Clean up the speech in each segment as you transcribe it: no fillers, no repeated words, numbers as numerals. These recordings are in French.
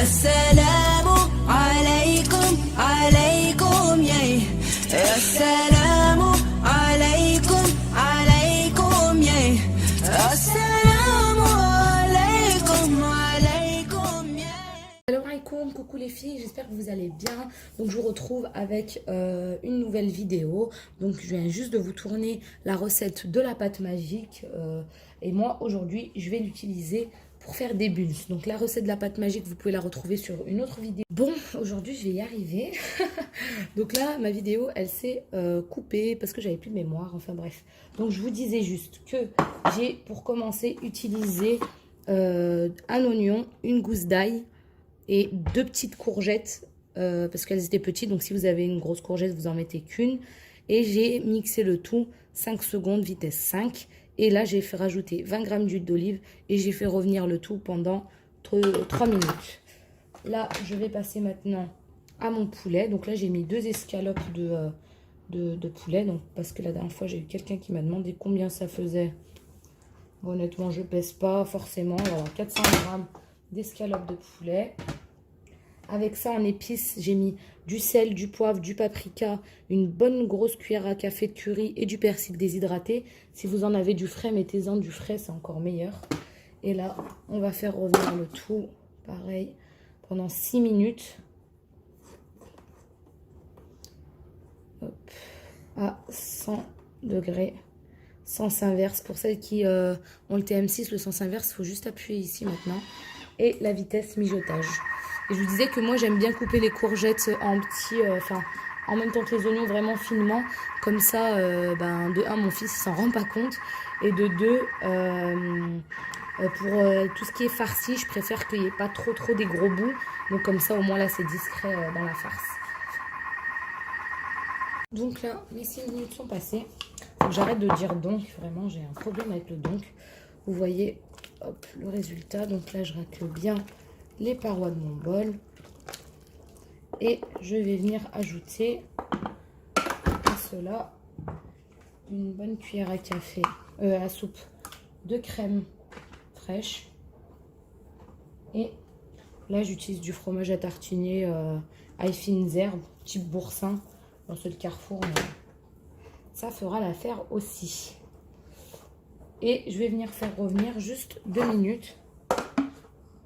السلام عليكم عليكم يا السلام عليكم عليكم يا السلام عليكم عليكم يا. Salam alaikum, coucou les filles, j'espère que vous allez bien. Donc je vous retrouve avec une nouvelle vidéo. Donc je viens juste de vous tourner la recette de la pâte magique. Et moi aujourd'hui je vais l'utiliser pour faire des bulles. Donc la recette de la pâte magique, vous pouvez la retrouver sur une autre vidéo. Bon, aujourd'hui je vais y arriver. Donc là ma vidéo elle s'est coupée parce que j'avais plus de mémoire, enfin bref. Donc je vous disais juste que j'ai pour commencer utilisé un oignon, une gousse d'ail et 2 petites courgettes parce qu'elles étaient petites. Donc si vous avez une grosse courgette, vous en mettez qu'une. Et j'ai mixé le tout 5 secondes, vitesse 5. Et là, j'ai fait rajouter 20 g d'huile d'olive et j'ai fait revenir le tout pendant 3 minutes. Là, je vais passer maintenant à mon poulet. Donc là, j'ai mis 2 escalopes de poulet. Donc, parce que la dernière fois, j'ai eu quelqu'un qui m'a demandé combien ça faisait. Honnêtement, je ne pèse pas forcément. Voilà, 400 g d'escalopes de poulet. Avec ça, en épices, j'ai mis du sel, du poivre, du paprika, une bonne grosse cuillère à café de curry et du persil déshydraté. Si vous en avez du frais, mettez-en du frais, c'est encore meilleur. Et là, on va faire revenir le tout, pareil, pendant 6 minutes. Hop, à 100 degrés, sens inverse. Pour celles qui ont le TM6, le sens inverse, il faut juste appuyer ici maintenant. Et la vitesse mijotage. Et je vous disais que moi j'aime bien couper les courgettes en petits, en même temps que les oignons vraiment finement. Comme ça, de 1, mon fils il s'en rend pas compte. Et de 2, pour tout ce qui est farci, je préfère qu'il n'y ait pas trop des gros bouts. Donc comme ça au moins là c'est discret dans la farce. Donc là, mes 6 minutes sont passées. J'arrête de dire donc, vraiment j'ai un problème avec le donc. Vous voyez, hop, le résultat. Donc là je racle bien les parois de mon bol et je vais venir ajouter à cela une bonne cuillère à café à soupe de crème fraîche. Et là j'utilise du fromage à tartiner à fines herbes type boursin. Dans ce Carrefour, ça fera l'affaire aussi. Et je vais venir faire revenir juste 2 minutes.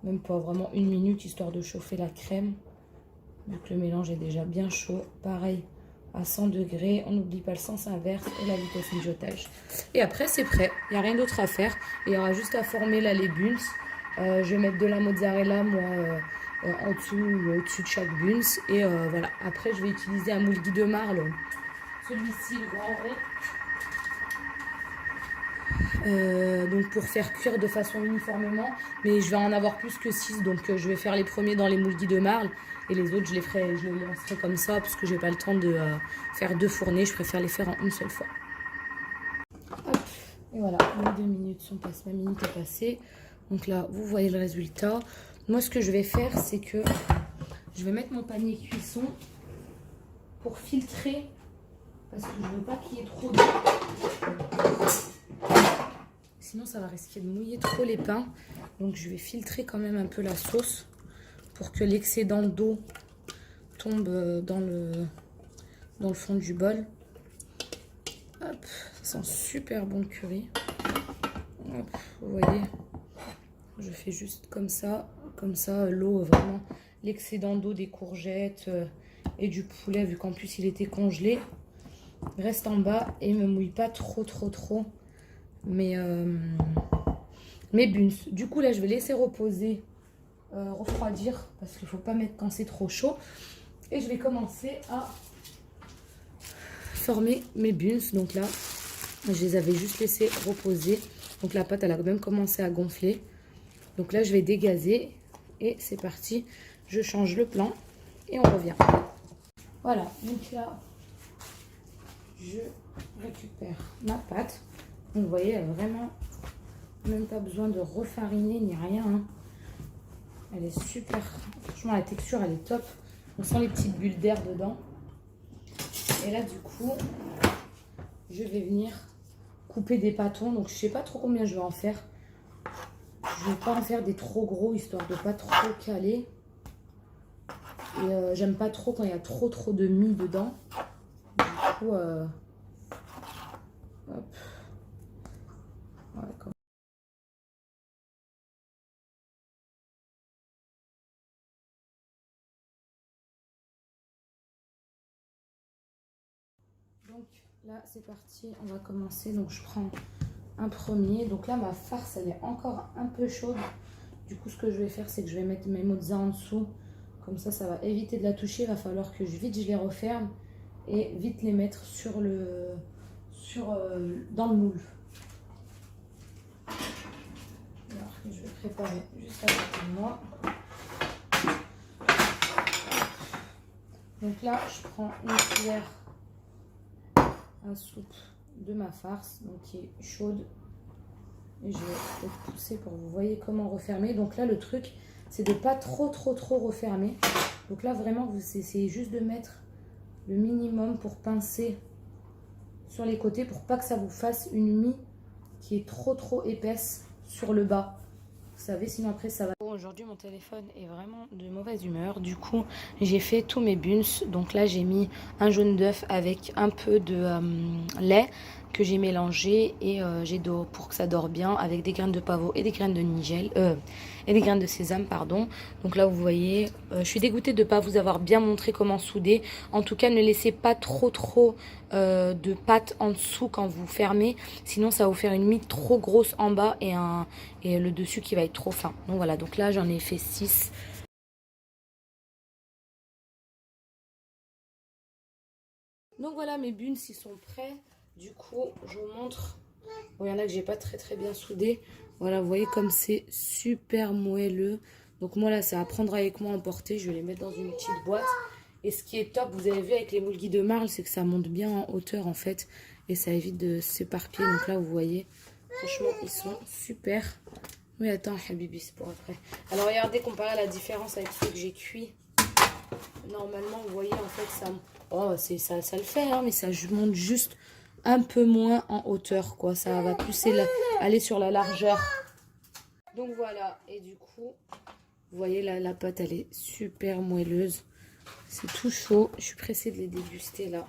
Même pas vraiment 1 minute, histoire de chauffer la crème. Vu que le mélange est déjà bien chaud. Pareil, à 100 degrés. On n'oublie pas le sens inverse et la vitesse mijotage. Et après, c'est prêt. Il n'y a rien d'autre à faire. Il y aura juste à former là les buns. Je vais mettre de la mozzarella, moi, en dessous ou au-dessus de chaque buns. Et voilà. Après, je vais utiliser un moule Guy de Marle. Celui-ci, le grand rond. Donc pour faire cuire de façon uniformément, mais je vais en avoir plus que 6, donc je vais faire les premiers dans les moules Guy de Marle et les autres je les lancerai comme ça parce que j'ai pas le temps de faire 2 fournées, je préfère les faire en une seule fois. Hop, et voilà, les 2 minutes sont passées, ma minute est passée, donc là vous voyez le résultat. Moi ce que je vais faire c'est que je vais mettre mon panier cuisson pour filtrer parce que je veux pas qu'il y ait trop d'eau. Sinon, ça va risquer de mouiller trop les pains. Donc, je vais filtrer quand même un peu la sauce pour que l'excédent d'eau tombe dans le fond du bol. Hop, ça sent super bon le curry. Hop, vous voyez, je fais juste comme ça. Comme ça, l'eau, vraiment, l'excédent d'eau des courgettes et du poulet, vu qu'en plus il était congelé, reste en bas et ne me mouille pas trop. Mes buns. Du coup là je vais laisser reposer, refroidir parce qu'il ne faut pas mettre quand c'est trop chaud. Et je vais commencer à former mes buns. Donc là je les avais juste laissés reposer. Donc la pâte elle a même commencé à gonfler. Donc là je vais dégazer et c'est parti. Je change le plan et on revient. Voilà, donc là je récupère ma pâte. Vous voyez, elle a vraiment même pas besoin de refariner ni rien. Hein. Elle est super. Franchement, la texture, elle est top. On sent les petites bulles d'air dedans. Et là, du coup, je vais venir couper des pâtons. Donc, je sais pas trop combien je vais en faire. Je vais pas en faire des trop gros, histoire de pas trop caler. Et j'aime pas trop quand il y a trop de mie dedans. Du coup, hop. Voilà, comme... Donc là, c'est parti. On va commencer. Donc je prends un premier. Donc là, ma farce, elle est encore un peu chaude. Du coup, ce que je vais faire, c'est que je vais mettre mes mozza en dessous. Comme ça va éviter de la toucher. Il va falloir que je les referme et vite les mettre dans le moule. Alors que je vais préparer juste à côté de moi. Donc là, je prends une cuillère à soupe de ma farce, donc qui est chaude. Et je vais peut-être pousser pour que vous voyez comment refermer. Donc là, le truc, c'est de ne pas trop refermer. Donc là, vraiment, vous essayez juste de mettre le minimum pour pincer sur les côtés pour pas que ça vous fasse une mie qui est trop épaisse sur le bas. Vous savez, sinon après ça va. Bon, aujourd'hui mon téléphone est vraiment de mauvaise humeur. Du coup, j'ai fait tous mes buns. Donc là, j'ai mis un jaune d'œuf avec un peu de lait que j'ai mélangé et j'ai d'eau pour que ça dore bien avec des graines de pavot et des graines de nigel et des graines de sésame, pardon. Donc là, vous voyez, je suis dégoûtée de ne pas vous avoir bien montré comment souder. En tout cas, ne laissez pas trop de pâte en dessous quand vous fermez. Sinon, ça va vous faire une mie trop grosse en bas et le dessus qui va être trop fin. Donc voilà, donc là, j'en ai fait 6. Donc voilà, mes buns, ils sont prêts. Du coup, je vous montre. Bon, il y en a que j'ai pas très bien soudé. Voilà, vous voyez comme c'est super moelleux. Donc moi là, c'est à prendre avec moi, emporter. Je vais les mettre dans une petite boîte. Et ce qui est top, vous avez vu avec les moules de marle, c'est que ça monte bien en hauteur en fait. Et ça évite de s'éparpiller. Donc là, vous voyez, franchement, ils sont super. Oui, attends, Habibi, c'est pour après. Alors regardez, comparé à la différence avec ceux que j'ai cuits. Normalement, vous voyez, en fait, ça le fait, hein, mais ça monte juste un peu moins en hauteur, quoi. Ça va plus aller sur la largeur. Donc voilà, et du coup, vous voyez, la pâte, elle est super moelleuse. C'est tout chaud. Je suis pressée de les déguster, là,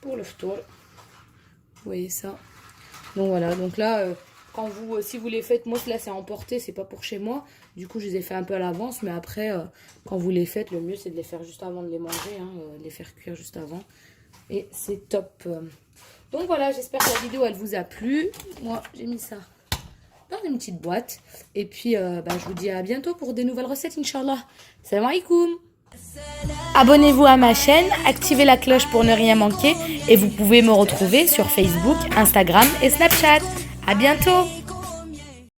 pour le ftour. Vous voyez ça? Donc voilà, donc là, si vous les faites, moi, là, c'est à emporter, c'est pas pour chez moi. Du coup, je les ai fait un peu à l'avance, mais après, quand vous les faites, le mieux, c'est de les faire juste avant de les manger, hein, les faire cuire juste avant. Et c'est top. Donc voilà, j'espère que la vidéo, elle vous a plu. Moi, j'ai mis ça dans une petite boîte. Et puis, je vous dis à bientôt pour des nouvelles recettes, Inch'Allah. Salam alaikum. Abonnez-vous à ma chaîne, activez la cloche pour ne rien manquer. Et vous pouvez me retrouver sur Facebook, Instagram et Snapchat. À bientôt.